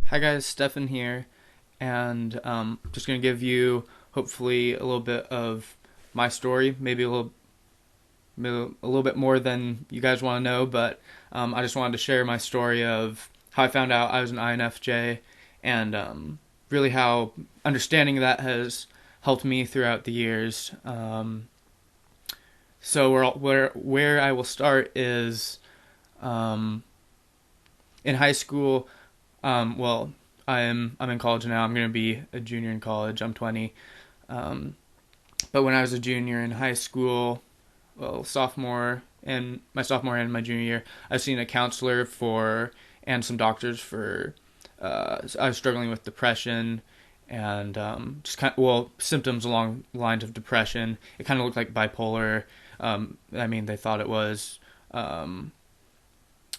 Hi guys, Stefan here, and just gonna give you hopefully a little bit of my story, maybe a little bit more than you guys want to know, but I just wanted to share my story of how I found out I was an INFJ, and really how understanding that has helped me throughout the years. So where I will start is um, in high school. Well, I'm in college now. I'm going to be a junior in college. I'm 20. Um, but when I was a junior in high school, well, sophomore and my junior year, I've seen a counselor for and some doctors for. I was struggling with depression and just symptoms along the lines of depression. It kind of looked like bipolar. They thought it was. Um,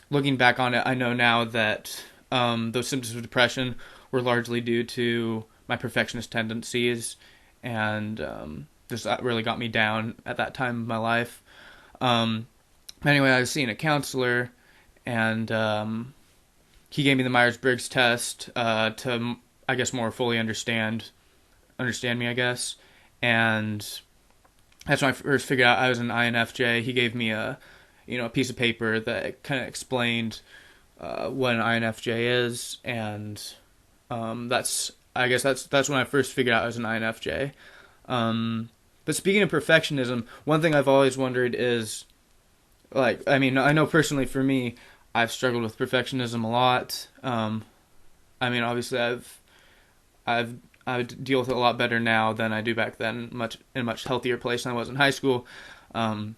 Looking back on it, I know now that those symptoms of depression were largely due to my perfectionist tendencies, and just that really got me down at that time of my life. Um, anyway, I was seeing a counselor, and he gave me the Myers Briggs test to, I guess, more fully understand me, I guess, and that's when I first figured out I was an INFJ. He gave me a piece of paper that kind of explained what an INFJ is, and that's when I first figured out I was an INFJ. But speaking of perfectionism, one thing I've always wondered is, I know personally for me, I've struggled with perfectionism a lot. Obviously, I've I deal with it a lot better now than I do back then, in a much healthier place than I was in high school. But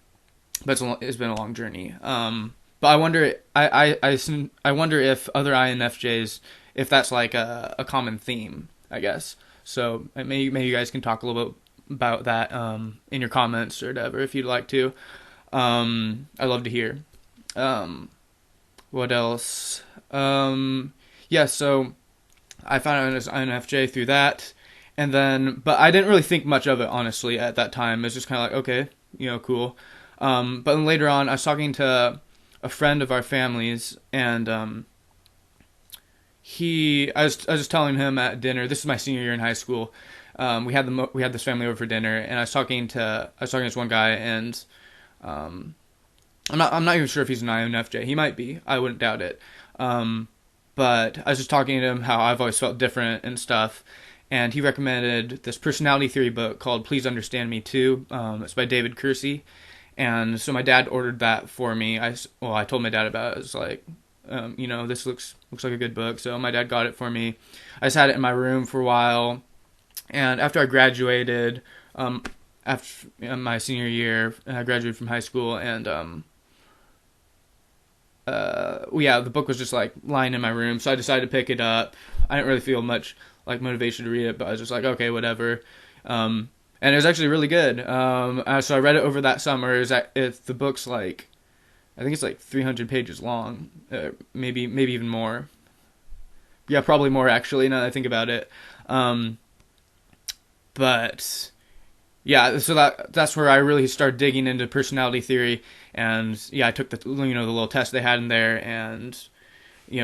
it's been a long journey. But I wonder if other INFJs, if that's like a common theme, I guess. So maybe you guys can talk a little bit about that in your comments or whatever if you'd like to. I'd love to hear. What else? Yeah, so I found out I was INFJ through that, but I didn't really think much of it honestly at that time. It was just kind of like, okay, cool. But then later on, I was talking to a friend of our family's, and I was just telling him at dinner. This is my senior year in high school. We had this family over for dinner, and I was talking to this one guy, and um, I'm not even sure if he's an INFJ. He might be. I wouldn't doubt it. But I was just talking to him how I've always felt different and stuff, and he recommended this personality theory book called "Please Understand Me Too." It's by David Kersey. And so my dad ordered that for me. I told my dad about it. I was like, this looks like a good book. So my dad got it for me. I just had it in my room for a while. And after I graduated, after my senior year, I graduated from high school, and the book was just like lying in my room. So I decided to pick it up. I didn't really feel much like motivation to read it, but I was just like, okay, whatever. And it was actually really good. So I read it over that summer. The book's like, I think it's like 300 pages long, maybe even more. Yeah, probably more actually. Now that I think about it, but yeah, so that's where I really started digging into personality theory, and yeah, I took the little test they had in there, and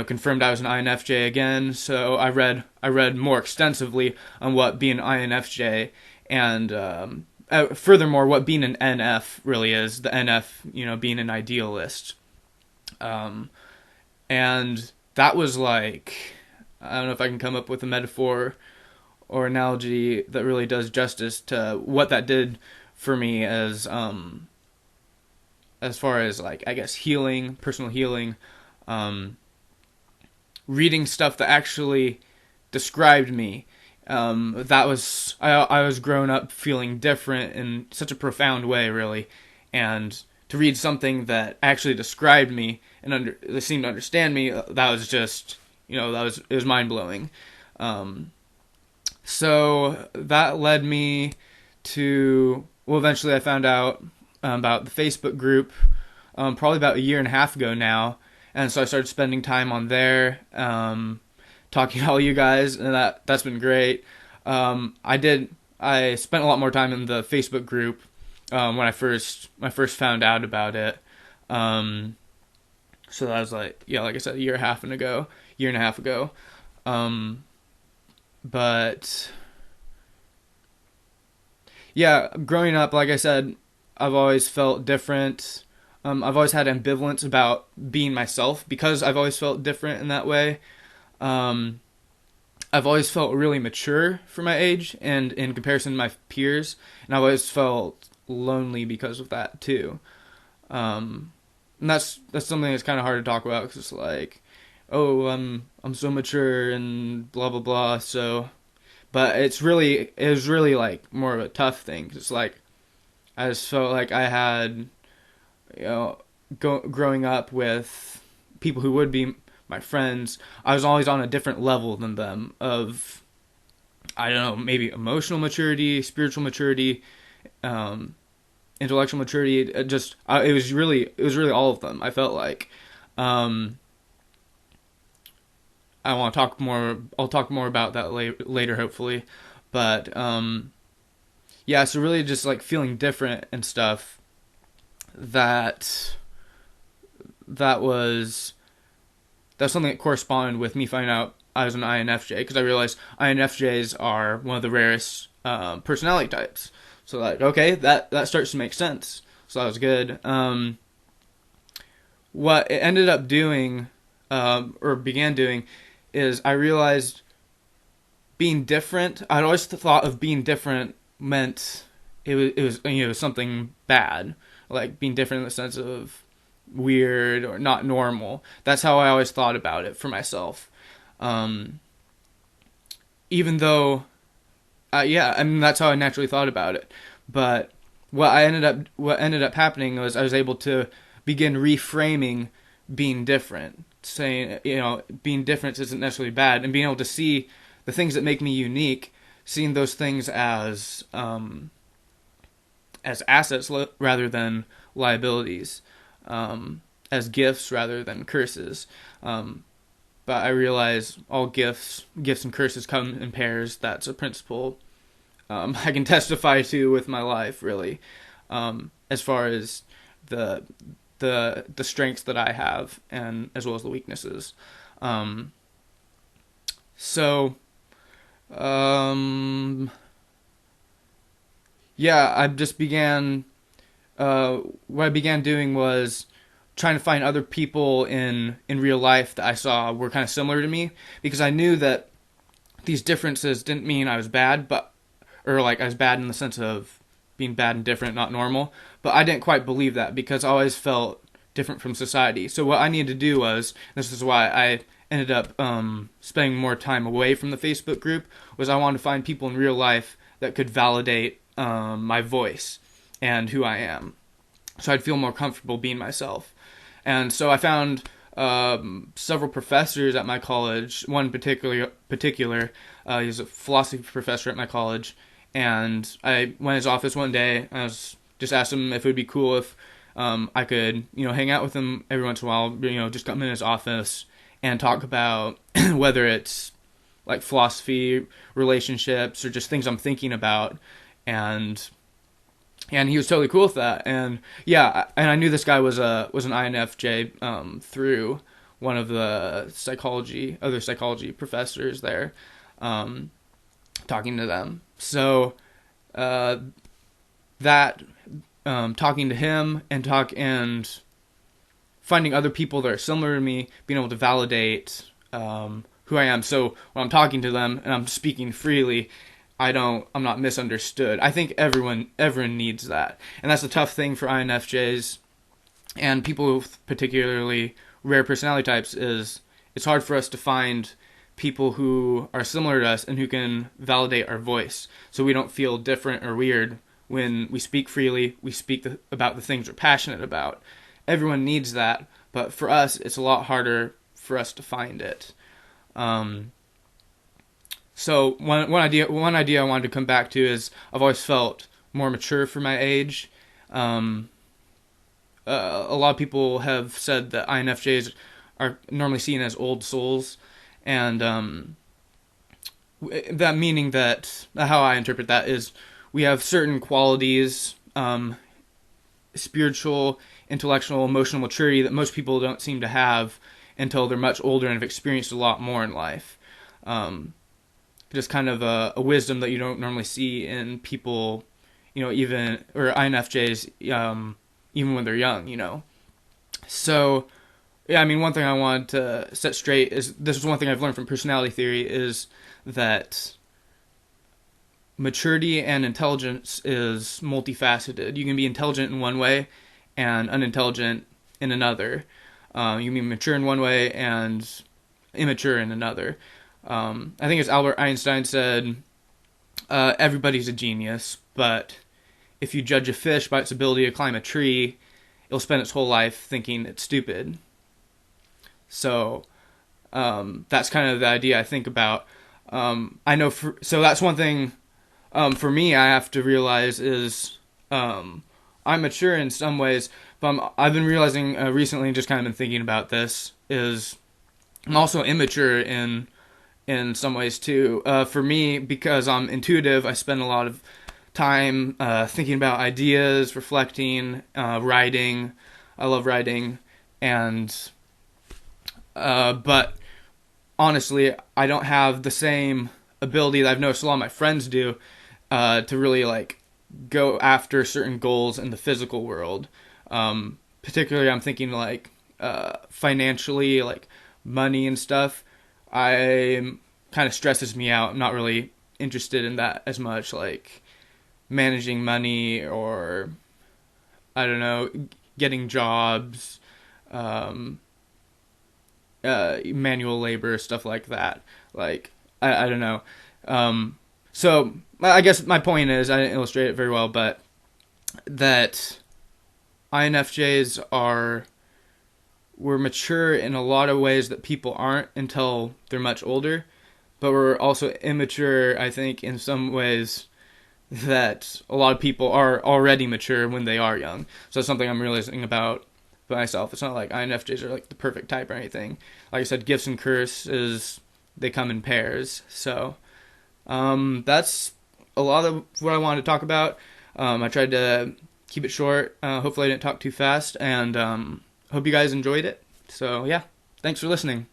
confirmed I was an INFJ again. So I read more extensively on what being an INFJ and furthermore, what being an NF really is. The NF, being an idealist. And that was like, I don't know if I can come up with a metaphor or analogy that really does justice to what that did for me as far as like, I guess, healing, personal healing, reading stuff that actually described me. I was grown up feeling different in such a profound way, really, and to read something that actually described me and they seemed to understand me, that was just, it was mind blowing. So that led me to, eventually I found out about the Facebook group, probably about a year and a half ago now, and so I started spending time on there. Talking to all you guys, and that's been great. I spent a lot more time in the Facebook group when I first found out about it. So that was like I said, a year and a half ago. Um, but yeah, growing up, like I said, I've always felt different. I've always had ambivalence about being myself because I've always felt different in that way. Um, I've always felt really mature for my age and in comparison to my peers, and I've always felt lonely because of that too. Um, and that's something that's kind of hard to talk about because it's like, oh, I'm so mature and blah blah blah. So, but it was really like more of a tough thing. 'Cause it's like I just felt like I had, you know, growing up with people who would be my friends, I was always on a different level than them of, I don't know, maybe emotional maturity, spiritual maturity, um, intellectual maturity. It was really all of them. I felt like, um, I want to talk more. I'll talk more about that later, hopefully. But yeah, so really just like feeling different and stuff. That that was that's something that corresponded with me finding out I was an INFJ because I realized INFJs are one of the rarest personality types. So like, okay, that starts to make sense. So that was good. What it ended up doing, or began doing, is I realized being different. I'd always thought of being different meant it was something bad, like being different in the sense of weird or not normal. That's how I always thought about it for myself. Um, Even though, yeah, I mean that's how I naturally thought about it. But what ended up happening was I was able to begin reframing being different, saying being different isn't necessarily bad, and being able to see the things that make me unique, seeing those things as assets rather than liabilities, as gifts rather than curses. But I realize all gifts and curses come in pairs. That's a principle I can testify to with my life, really, as far as the the strengths that I have and as well as the weaknesses. Um, so um, yeah, I just began. What I began doing was trying to find other people in real life that I saw were kind of similar to me because I knew that these differences didn't mean I was bad, but or like I was bad in the sense of being bad and different, not normal. But I didn't quite believe that because I always felt different from society. So what I needed to do was, this is why I ended up spending more time away from the Facebook group, was I wanted to find people in real life that could validate my voice and who I am, so I'd feel more comfortable being myself. And so I found several professors at my college. One particular, he's a philosophy professor at my college, and I went to his office one day. And I was just asked him if it would be cool if I could, hang out with him every once in a while. Just come in his office and talk about whether it's like philosophy, relationships, or just things I'm thinking about, and he was totally cool with that. And yeah, and I knew this guy was an INFJ through one of the other psychology professors there, um, talking to them. So uh, that talking to him and finding other people that are similar to me, being able to validate who I am. So when I'm talking to them and I'm speaking freely, I'm not misunderstood. I think everyone needs that. And that's the tough thing for INFJs and people with particularly rare personality types is it's hard for us to find people who are similar to us and who can validate our voice so we don't feel different or weird when we speak freely, we speak about the things we're passionate about. Everyone needs that, but for us it's a lot harder for us to find it. So one idea I wanted to come back to is I've always felt more mature for my age. A lot of people have said that INFJs are normally seen as old souls, and that meaning that how I interpret that is we have certain qualities, spiritual, intellectual, emotional maturity that most people don't seem to have until they're much older and have experienced a lot more in life. just kind of a wisdom that you don't normally see in people, even or INFJs, even when they're young, So yeah, I mean, one thing I want to set straight is this is one thing I've learned from personality theory is that maturity and intelligence is multifaceted. You can be intelligent in one way and unintelligent in another. You can be mature in one way and immature in another. I think it's Albert Einstein said, everybody's a genius, but if you judge a fish by its ability to climb a tree, it'll spend its whole life thinking it's stupid. So that's kind of the idea I think about. So that's one thing for me I have to realize is I'm mature in some ways, but I've been realizing recently, just kind of been thinking about this, is I'm also immature in some ways too. For me, because I'm intuitive, I spend a lot of time thinking about ideas, reflecting, writing. I love writing, and but honestly, I don't have the same ability that I've noticed a lot of my friends do to really like go after certain goals in the physical world. Particularly, I'm thinking like financially, like money and stuff. I kind of stresses me out. I'm not really interested in that as much, like managing money or I don't know, getting jobs, manual labor, stuff like that. Like I don't know. So I guess my point is I didn't illustrate it very well, but that INFJs we're mature in a lot of ways that people aren't until they're much older, but we're also immature, I think, in some ways that a lot of people are already mature when they are young. So that's something I'm realizing about myself. It's not like INFJs are like the perfect type or anything. Like I said, gifts and curses, they come in pairs. So that's a lot of what I wanted to talk about. I tried to keep it short. Hopefully I didn't talk too fast, and hope you guys enjoyed it. So yeah, thanks for listening.